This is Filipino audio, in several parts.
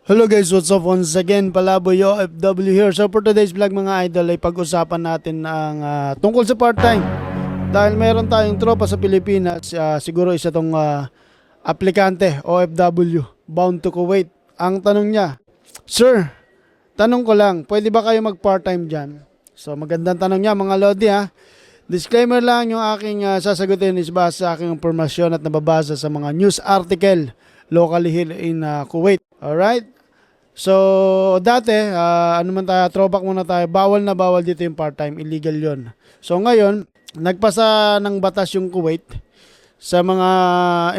Hello guys, what's up once again? Palaboy OFW here. So for today's vlog mga idol ay pag-usapan natin ang tungkol sa part-time. Dahil meron tayong tropa sa Pilipinas, siguro isa tong aplikante OFW bound to Kuwait. Ang tanong niya, Sir, tanong ko lang, pwede ba kayo mag part-time dyan? So magandang tanong niya mga lodi ha. Disclaimer lang, yung aking sasagutin is base sa aking impormasyon at nababasa sa mga news article locally here in Kuwait. Alright? So, dati, ano man tayo, throwback muna tayo, bawal na bawal dito yung part-time, illegal yon. So, ngayon, nagpasa ng batas yung Kuwait sa mga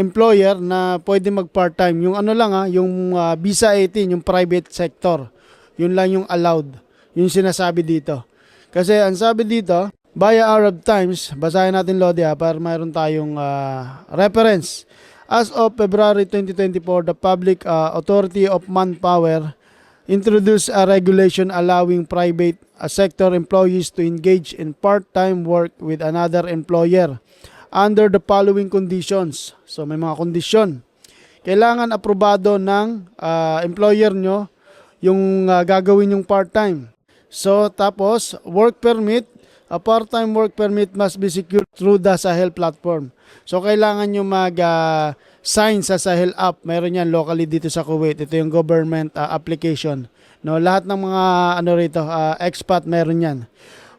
employer na pwede mag-part-time. Yung ano lang yung visa 18, yung private sector. Yun lang yung allowed. Yung sinasabi dito. Kasi, ang sabi dito, via Arab Times, basahin natin Lodi para mayroon tayong reference. As of February 2024, the Public Authority of Manpower introduced a regulation allowing private sector employees to engage in part-time work with another employer under the following conditions. So may mga kondisyon. Kailangan aprobado ng employer nyo yung gagawin yung part-time. So tapos, work permit. A part-time work permit must be secured through the Sahel platform. So, kailangan nyo mag-sign sa Sahel app. Mayroon yan locally dito sa Kuwait. Ito yung government application. No, lahat ng mga expat mayroon yan.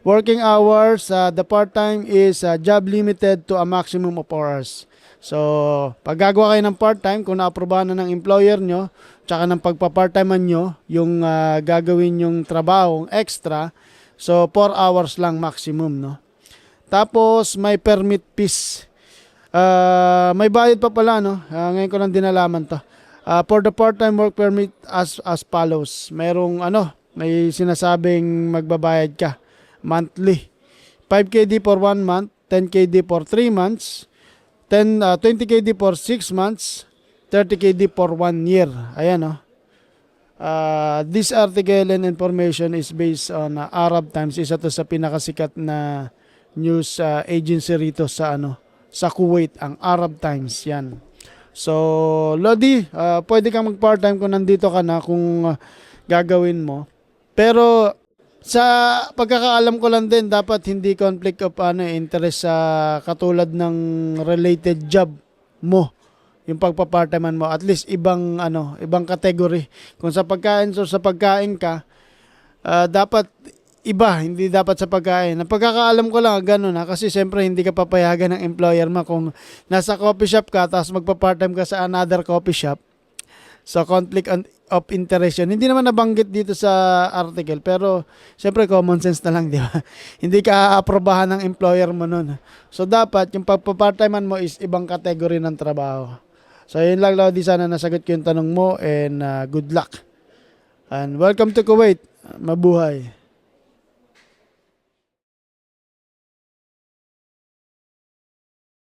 Working hours, the part-time is job limited to a maximum of 4 hours. So, pag gagawa kayo ng part-time, kung na-aprobahan na ng employer nyo, tsaka ng pagpa-part-timean nyo, yung gagawin yung trabaho extra, so 4 hours lang maximum, no? Tapos may permit fees. May bayad pa pala, no? Ngayon ko lang dinalaman to. For the part-time work permit as follows. May sinasabing magbabayad ka monthly. 5KD for 1 month, 10KD for 3 months, 20KD for 6 months, 30KD for 1 year. Ayan, no? This article and information is based on Arab Times. Isa to sa pinakasikat na news agency rito sa sa Kuwait, ang Arab Times yan. So, Lodi, pwede kang mag-part-time kung nandito ka na kung gagawin mo. Pero sa pagkakaalam ko lang din, dapat hindi conflict of interest sa katulad ng related job mo. Yung pagpa-part-time mo, at least ibang category. Kung sa pagkain, so sa pagkain ka, dapat iba, hindi dapat sa pagkain. Ang pagkakaalam ko lang, gano'n kasi siyempre hindi ka papayagan ng employer mo kung nasa coffee shop ka, tapos magpa-part-time ka sa another coffee shop. So, conflict of interest yun. Hindi naman nabanggit dito sa article, pero siyempre common sense na lang, di ba? Hindi ka aprobahan ng employer mo nun. So, dapat yung pagpa-part-time mo is ibang category ng trabaho. So, yun lang, Lodi. Sana nasagot ko yung tanong mo and good luck. And welcome to Kuwait. Mabuhay.